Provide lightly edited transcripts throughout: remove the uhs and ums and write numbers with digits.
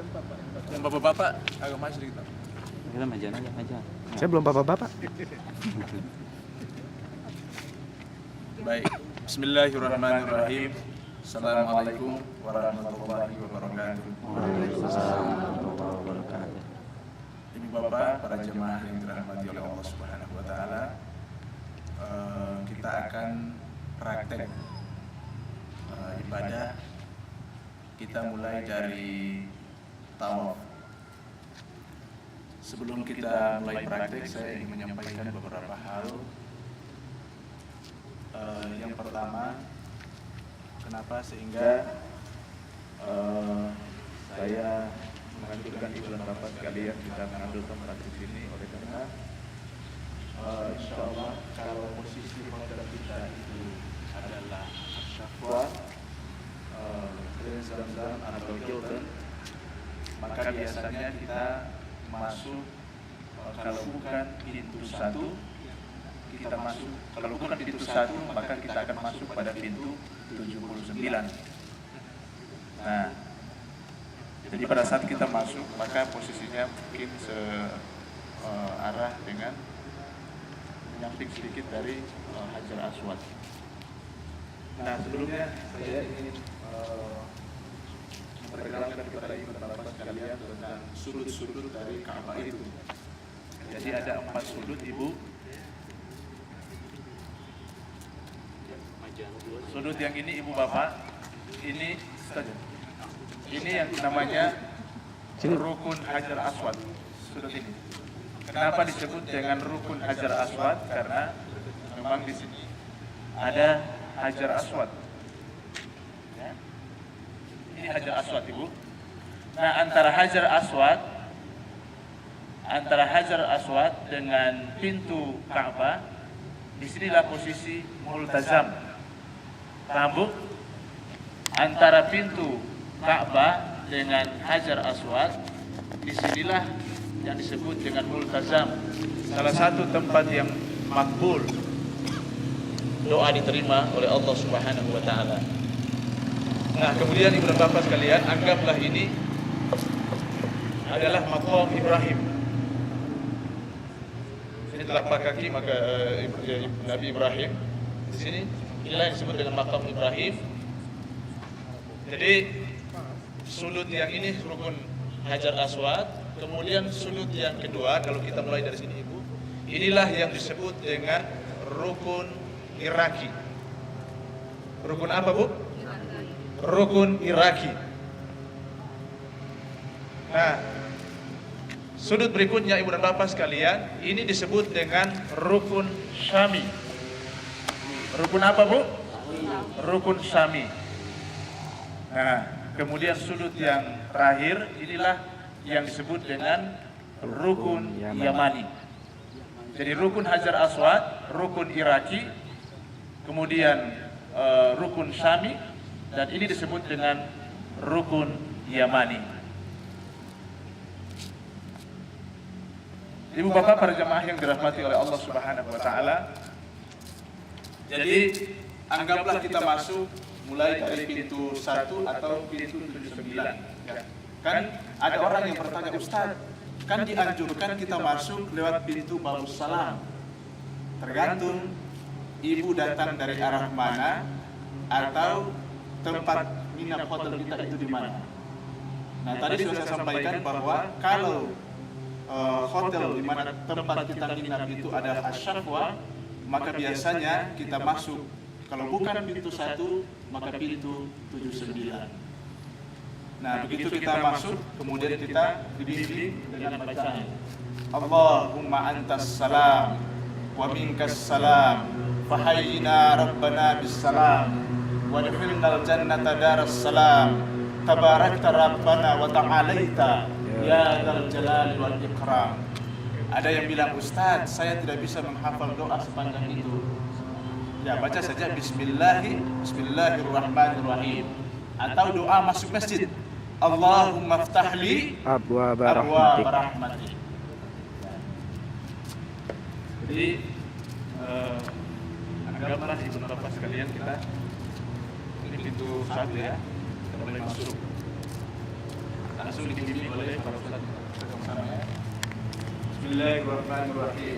Yang bapak-bapak agak maju sedikit. Kita majan aja, majan. Saya belum bapak-bapak. Baik. Bismillahirrahmanirrahim. Assalamualaikum warahmatullahi wabarakatuh. Waalaikumsalam warahmatullahi wabarakatuh. Ibu bapak, para jemaah yang dirahmati oleh Allah Subhanahu wa taala. Kita akan praktek ibadah. Kita mulai dari tawaf. Sebelum kita mulai praktek, saya ingin menyampaikan beberapa hal. Yang pertama, kenapa sehingga saya menganjurkan ibu dan bapak sekalian kita mengambil tempat di sini, oleh karena insya Allah kalau posisi hotel kita itu adalah Syafwa, Zam-Zam atau Hilton, maka biasanya kita masuk kalau bukan pintu 1 kita masuk, kalau bukan pintu 1 maka kita akan masuk pada pintu 79. Nah, jadi pada saat kita masuk maka posisinya mungkin searah dengan menyamping sedikit dari Hajar Aswad. Nah, sebelumnya saya ingin memperkenalkan kepada ibu dan bapak sekalian tentang sudut-sudut dari Ka'bah itu. Jadi ada 4 sudut ibu. Sudut yang ini ibu bapak, ini saja. Ini yang namanya Rukun Hajar Aswad. Sudut ini. Kenapa disebut dengan Rukun Hajar Aswad? Karena memang di sini ada Hajar Aswad. Ya. Ini Hajar Aswad ibu. Nah, antara Hajar Aswad dengan pintu Ka'bah, disinilah posisi multazam. Paham bu? Antara pintu Ka'bah dengan Hajar Aswad, disinilah yang disebut dengan multazam. Salah satu tempat yang makbul, doa diterima oleh Allah Subhanahu wa taala. Nah, kemudian ibu dan bapak sekalian, anggaplah ini adalah maqam Ibrahim. Ini telapak kaki maka Nabi Ibrahim. Di sini inilah yang disebut dengan maqam Ibrahim. Jadi sudut yang ini rukun Hajar Aswad. Kemudian sudut yang kedua, kalau kita mulai dari sini ibu, inilah yang disebut dengan rukun Iraki. Rukun apa bu? Rukun Iraki. Nah, sudut berikutnya ibu dan bapak sekalian, ini disebut dengan rukun Syami. Rukun apa bu? Rukun Syami. Nah, kemudian sudut yang terakhir, inilah yang disebut dengan rukun Yamani. Jadi rukun Hajar Aswad, rukun Iraki, kemudian rukun Syami, dan ini disebut dengan rukun Yamani. Ibu bapak para jemaah yang dirahmati oleh Allah Subhanahu wa taala. Jadi anggaplah kita masuk mulai dari pintu 1 atau pintu 79. Kan ada orang yang bertanya, Ustaz, kan dianjurkan kita masuk lewat pintu Babus Salam. Tergantung ibu datang dari arah mana atau tempat nginap hotel kita itu di mana. Nah, tadi sudah saya sampaikan bahwa kalau hotel di mana tempat kita nginap itu adalah Asy-Syafwa, maka biasanya kita masuk, kalau bukan pintu 1 maka pintu 79. Nah, begitu kita masuk, kemudian kita dibimbing dengan bacaan Allahumma antas salam wa minkas salam fahayyina rabbana bis salam wa adkhilnal jannata daras salam tabarakta rabbana wa ta'alaita ya dzal jalali wal ikram. Ada yang bilang, Ustaz, saya tidak bisa menghafal doa sepanjang itu. Ya, baca saja Bismillahirrahmanirrahim. Atau doa masuk masjid, Allahumma ftahli abwaaba rahmatik. Jadi anggaplah ibu dan bapak sekalian, kita ini pintu 1 ya, kita boleh masuk. langsung dibimbing oleh para ustaz bersama ya. Bismillahirrahmanirrahim.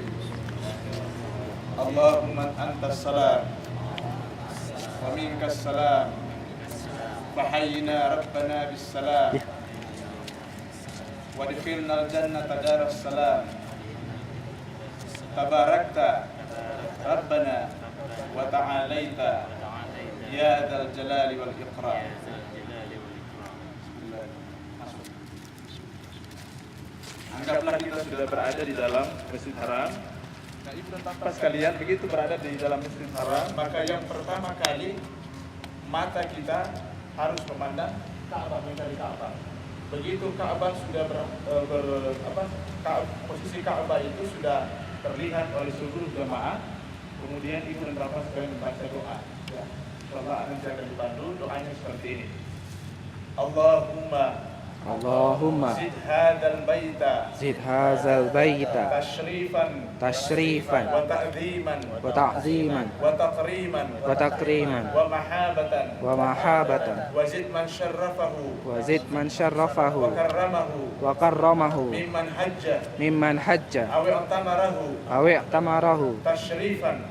Allahumma antas salam wa minkas salam. Fahayyina rabbana bis salam. Wa adkhilna al-jannata daras salam. Tabarakta rabbana wa ta'alaita ya dzal jalali wal ikram. Anggaplah kita sudah berada di dalam Masjid Haram. Nah, ibu dan bapak sekalian, begitu berada di dalam Masjid Haram, maka yang pertama kali mata kita harus memandang Ka'bah, mencari Ka'bah. Begitu Ka'bah sudah posisi Ka'bah itu sudah terlihat oleh seluruh jemaah, kemudian ibu dan bapak sekalian membaca doa. Ya, insyaallah nanti akan dibantu doanya seperti ini. Allahumma zid hadzal baita tashrifan wa ta'ziman wa takriman wa mahabatan wa zid man syarrafahu wa karramahu mimman hajja aw i'tamarahu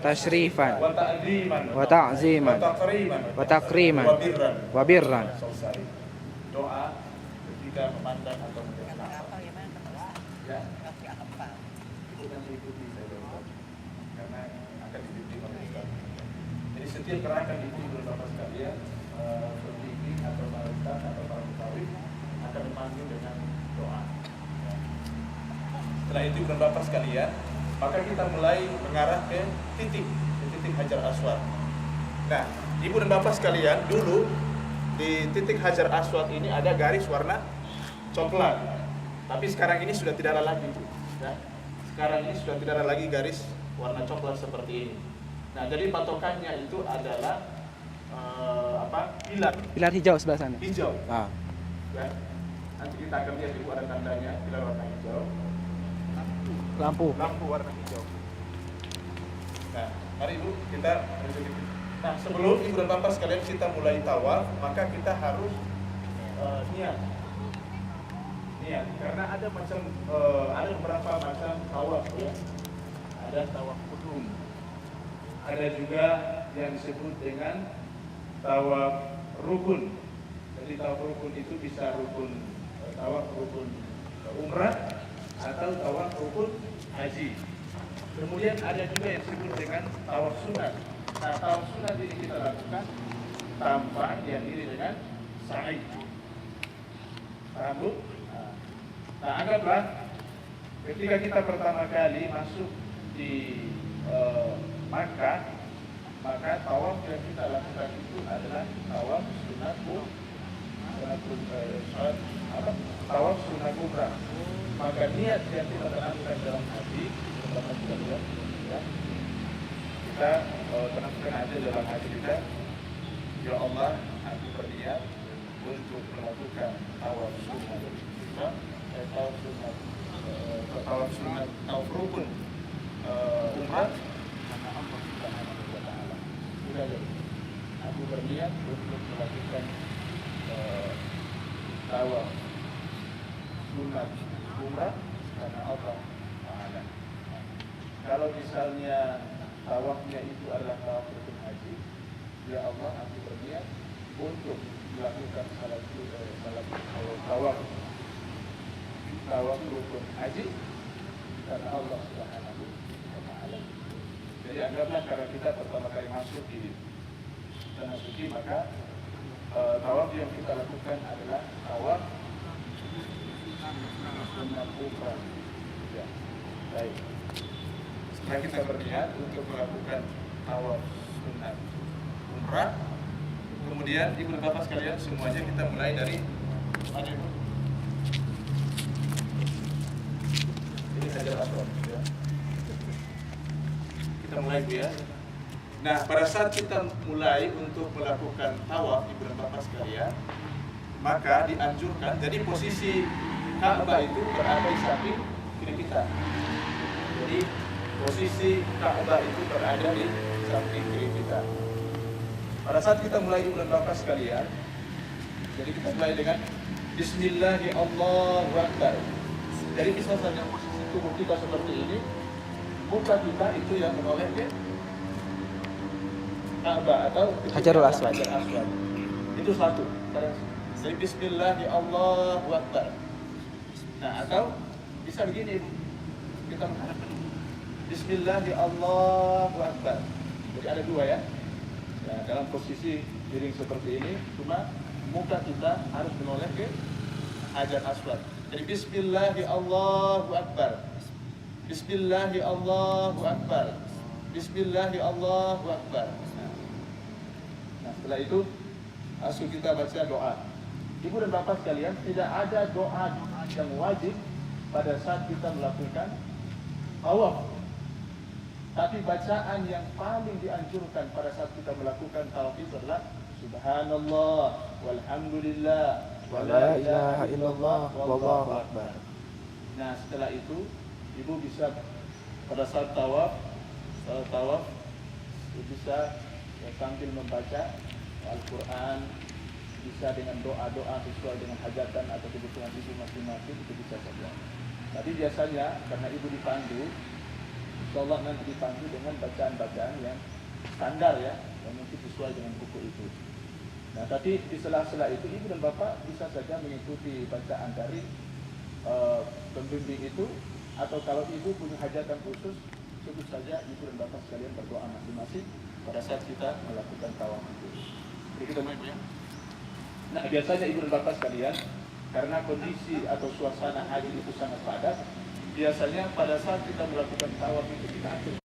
tashrifan wa ta'ziman wa takriman wa birran. Doa ketika memandang atau melihat Ka'bah. Ya. Itu kan diikuti saja, karena akan dibimbing oleh Ustaz. Jadi setiap gerakan itu beberapa sekalian berbimbing atau para ustaz atau para mutawif akan dipanggil dengan doa. Ya. Setelah itu beberapa sekalian, maka kita mulai mengarah ke titik Hajar Aswad. Nah, ibu dan bapak sekalian, dulu di titik Hajar Aswad ini ada garis warna coklat, tapi sekarang ini sudah tidak ada lagi. Ya. Sekarang ini sudah tidak ada lagi garis warna coklat seperti ini. Nah, jadi patokannya itu adalah pilar hijau sebelah sana. Hijau. Ya. Nanti kita akan lihat ibu ada tandanya pilar warna hijau. Lampu warna hijau. Nah, mari ibu kita menuju. Nah, sebelum ibu dan bapak sekalian kita mulai tawaf, maka kita harus niat, karena ada beberapa macam tawaf ya. Ada tawaf qudum, ada juga yang disebut dengan tawaf rukun. Jadi tawaf rukun itu bisa tawaf rukun umrah atau tawaf rukun haji. Kemudian ada juga yang disebut dengan tawaf sunat. Nah, tawaf sunat ini kita lakukan tanpa diakhiri dengan sa'i. Paham Bu? Nah, anggaplah ketika kita pertama kali masuk di Makkah, maka tawaf yang kita lakukan itu adalah tawaf sunat umrah. Maka niat yang kita lakukan dalam hati, ya, kita tenangkan aja dalam hati kita, ya Allah, aku berniat untuk melakukan tawaf sunat, tawaf rukun umrah karena Allah Subhanahu wa Ta'ala. Sudah, aku berniat untuk melakukan tawaf sunat umrah karena Allah Ta'ala. Kalau misalnya tawafnya itu adalah tawaf rukun haji, ya Allah, aku berniat untuk melakukan tawaf rukun haji karena Allah Subhanahu wa Ta'ala. Jadi anggaplah karena kita pertama kali masuk di tanah suci, maka tawaf yang kita lakukan adalah tawaf sunat umrah. Ya, baik. Setelah kita berniat untuk melakukan tawaf sunat umrah, kemudian ibu dan bapak sekalian semuanya kita mulai dari mana ibu? Ini Hajar Aswad ya. Kita mulai Bu ya. Nah, pada saat kita mulai untuk melakukan tawaf ibu dan bapak sekalian, maka dianjurkan, jadi posisi Ka'bah itu berada di samping kiri kita. Jadi posisi Ka'bah itu berada di samping kiri kita. Pada saat kita mulai ibu dan bapak sekalian, jadi kita mulai dengan Bismillahi Allahu Akbar. Jadi bisa saja posisi tubuh kita seperti ini, muka kita itu yang menoleh ke Ka'bah atau Hajarul Aswad. Hajar Aswad. Itu satu. Jadi Bismillahi Allahu Akbar. Nah, atau bisa begini Ibu. Kita menghadap Bismillahi Allahu Akbar. Jadi ada dua ya. Nah, dalam posisi miring seperti ini, cuma muka kita harus menoleh ke Hajar Aswad. Jadi Bismillahi Allahu Akbar. Bismillahi Allahu Akbar. Bismillahi Allahu Akbar. Nah, setelah itu langsung kita baca doa. Ibu dan bapak sekalian, tidak ada doa yang wajib pada saat kita melakukan tawaf. Tapi bacaan yang paling dianjurkan pada saat kita melakukan tawaf itu adalah Subhanallah walhamdulillah wa la ilaha illallah wallahu akbar. Nah, setelah itu ibu bisa pada saat tawaf bisa sambil membaca Al-Quran, bisa dengan doa-doa sesuai dengan hajatan atau kebutuhan ibu masing-masing, itu bisa saja. Tapi biasanya karena ibu dipandu, insyaallah nanti dipandu dengan bacaan-bacaan yang standar ya, yang mungkin sesuai dengan buku itu. Nah, tapi di sela-sela itu ibu dan bapak bisa saja mengikuti bacaan dari pembimbing itu, atau kalau ibu punya hajatan khusus, sebut saja ibu dan bapak sekalian berdoa masing-masing pada saat kita melakukan tawaf itu. Jadi kita mulai ya. Nah, biasanya ibu dan bapak sekalian, karena kondisi atau suasana haji itu sangat padat, biasanya pada saat kita melakukan tawaf itu kita atur